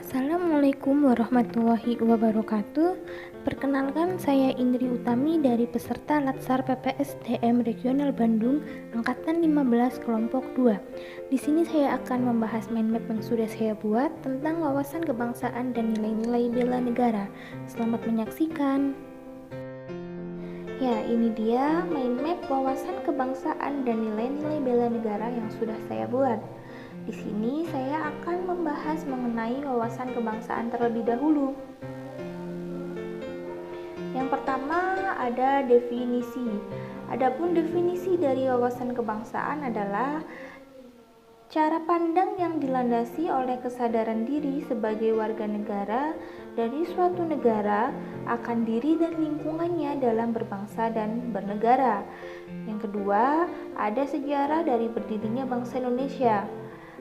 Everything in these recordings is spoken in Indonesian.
Assalamualaikum warahmatullahi wabarakatuh. Perkenalkan, saya Indri Utami dari peserta Latsar PPSDM Regional Bandung Angkatan 15 Kelompok 2. Di sini saya akan membahas mind map yang sudah saya buat tentang wawasan kebangsaan dan nilai-nilai bela negara. Selamat menyaksikan. Ya, ini dia mind map wawasan kebangsaan dan nilai-nilai bela negara yang sudah saya buat. Di sini saya akan membahas mengenai wawasan kebangsaan terlebih dahulu. Yang pertama ada definisi. Adapun definisi dari wawasan kebangsaan adalah cara pandang yang dilandasi oleh kesadaran diri sebagai warga negara dari suatu negara akan diri dan lingkungannya dalam berbangsa dan bernegara. Yang kedua, ada sejarah dari berdirinya bangsa Indonesia.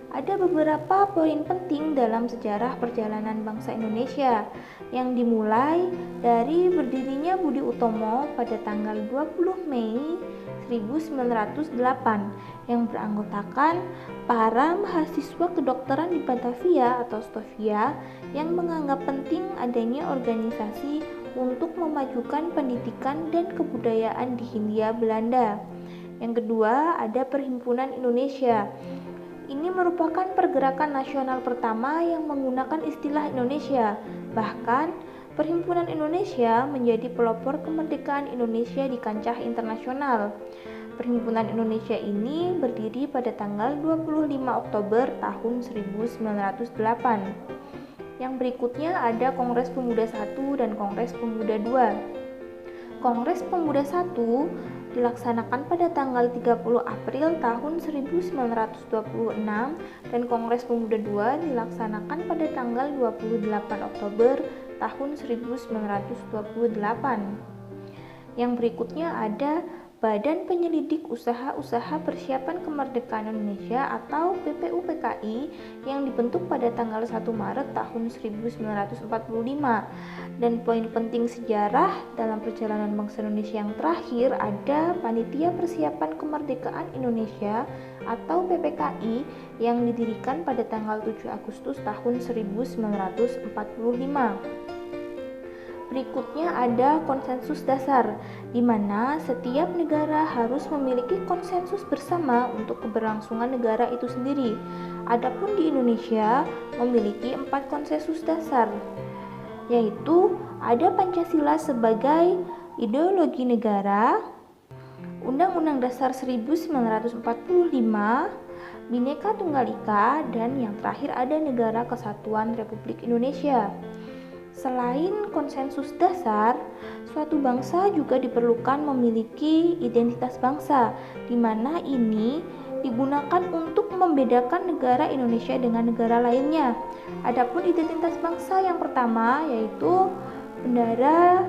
Ada beberapa poin penting dalam sejarah perjalanan bangsa Indonesia yang dimulai dari berdirinya Budi Utomo pada tanggal 20 Mei 1908 yang beranggotakan para mahasiswa kedokteran di Batavia atau Stovia yang menganggap penting adanya organisasi untuk memajukan pendidikan dan kebudayaan di Hindia Belanda. Yang kedua, ada Perhimpunan Indonesia. Ini merupakan pergerakan nasional pertama yang menggunakan istilah Indonesia. Bahkan, Perhimpunan Indonesia menjadi pelopor kemerdekaan Indonesia di kancah internasional. Perhimpunan Indonesia ini berdiri pada tanggal 25 Oktober tahun 1908. Yang berikutnya ada Kongres Pemuda I dan Kongres Pemuda II. Kongres Pemuda I dilaksanakan pada tanggal 30 April tahun 1926 dan Kongres Pemuda II dilaksanakan pada tanggal 28 Oktober tahun 1928. Yang berikutnya ada Badan Penyelidik Usaha-Usaha Persiapan Kemerdekaan Indonesia atau BPUPKI yang dibentuk pada tanggal 1 Maret tahun 1945. Dan poin penting sejarah dalam perjalanan bangsa Indonesia yang terakhir ada Panitia Persiapan Kemerdekaan Indonesia atau PPKI yang didirikan pada tanggal 7 Agustus tahun 1945. Berikutnya ada konsensus dasar, di mana setiap negara harus memiliki konsensus bersama untuk keberlangsungan negara itu sendiri. Adapun di Indonesia memiliki 4 konsensus dasar, yaitu ada Pancasila sebagai ideologi negara, Undang-Undang Dasar 1945, Bhinneka Tunggal Ika, dan yang terakhir ada Negara Kesatuan Republik Indonesia. Selain konsensus dasar, suatu bangsa juga diperlukan memiliki identitas bangsa, di mana ini digunakan untuk membedakan negara Indonesia dengan negara lainnya. Adapun identitas bangsa yang pertama yaitu bendera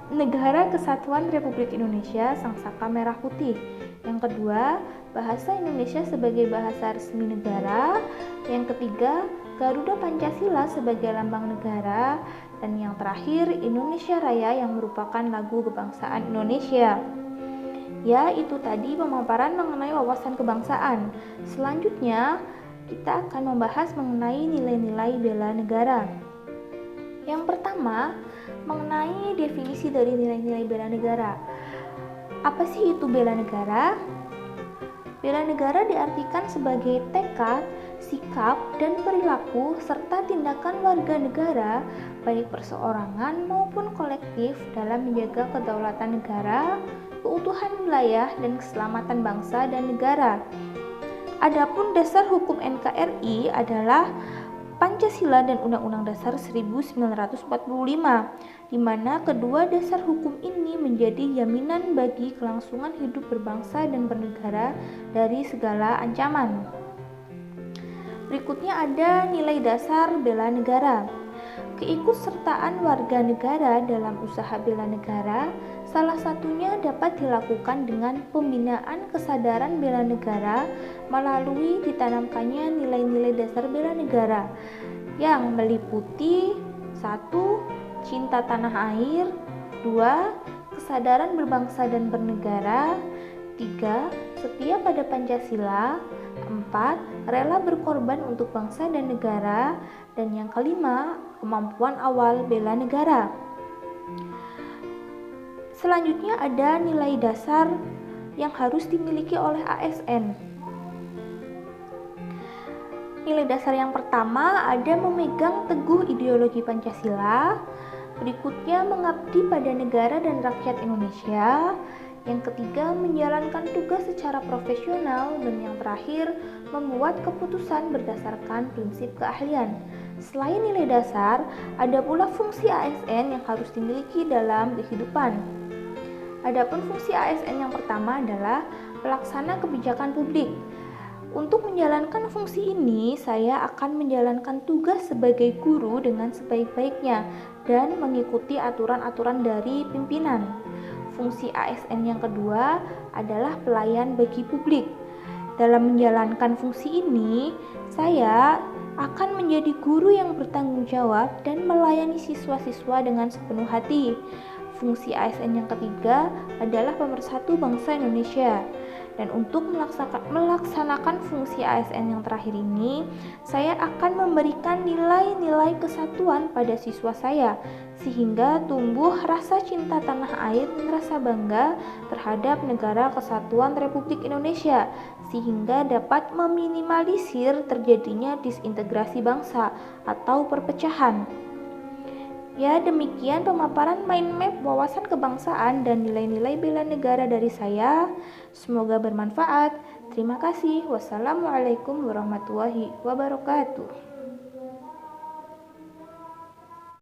Negara Kesatuan Republik Indonesia Sangsaka Merah Putih. Yang kedua, bahasa Indonesia sebagai bahasa resmi negara. Yang ketiga, Garuda Pancasila sebagai lambang negara. Dan yang terakhir, Indonesia Raya yang merupakan lagu kebangsaan Indonesia. Ya, itu tadi pemaparan mengenai wawasan kebangsaan. Selanjutnya, kita akan membahas mengenai nilai-nilai bela negara. Yang pertama, mengenai definisi dari nilai-nilai bela negara. Apa sih itu bela negara? Bela negara diartikan sebagai tekad, sikap, dan perilaku serta tindakan warga negara baik perseorangan maupun kolektif dalam menjaga kedaulatan negara, keutuhan wilayah, dan keselamatan bangsa dan negara. Adapun dasar hukum NKRI adalah Pancasila dan Undang-Undang Dasar 1945, di mana kedua dasar hukum ini menjadi jaminan bagi kelangsungan hidup berbangsa dan bernegara dari segala ancaman. Berikutnya ada nilai dasar bela negara. Keikutsertaan warga negara dalam usaha bela negara salah satunya dapat dilakukan dengan pembinaan kesadaran bela negara melalui ditanamkannya nilai-nilai dasar bela negara yang meliputi 1. Cinta tanah air, 2. Kesadaran berbangsa dan bernegara, 3. Setia pada Pancasila, 4. Rela berkorban untuk bangsa dan negara. Dan yang kelima, kemampuan awal bela negara. Selanjutnya ada nilai dasar yang harus dimiliki oleh ASN. Nilai dasar yang pertama ada memegang teguh ideologi Pancasila. Berikutnya mengabdi pada negara dan rakyat Indonesia. Yang ketiga, menjalankan tugas secara profesional. Dan yang terakhir, membuat keputusan berdasarkan prinsip keahlian. Selain nilai dasar, ada pula fungsi ASN yang harus dimiliki dalam kehidupan. Adapun fungsi ASN yang pertama adalah pelaksana kebijakan publik. Untuk menjalankan fungsi ini, saya akan menjalankan tugas sebagai guru dengan sebaik-baiknya dan mengikuti aturan-aturan dari pimpinan. Fungsi ASN yang kedua adalah pelayan bagi publik. Dalam menjalankan fungsi ini, saya akan menjadi guru yang bertanggung jawab dan melayani siswa-siswa dengan sepenuh hati. Fungsi ASN yang ketiga adalah pemersatu bangsa Indonesia. Dan untuk melaksanakan fungsi ASN yang terakhir ini, saya akan memberikan nilai-nilai kesatuan pada siswa saya, sehingga tumbuh rasa cinta tanah air dan rasa bangga terhadap Negara Kesatuan Republik Indonesia, sehingga dapat meminimalisir terjadinya disintegrasi bangsa atau perpecahan. Ya, demikian pemaparan mind map wawasan kebangsaan dan nilai-nilai bela negara dari saya. Semoga bermanfaat. Terima kasih. Wassalamualaikum warahmatullahi wabarakatuh.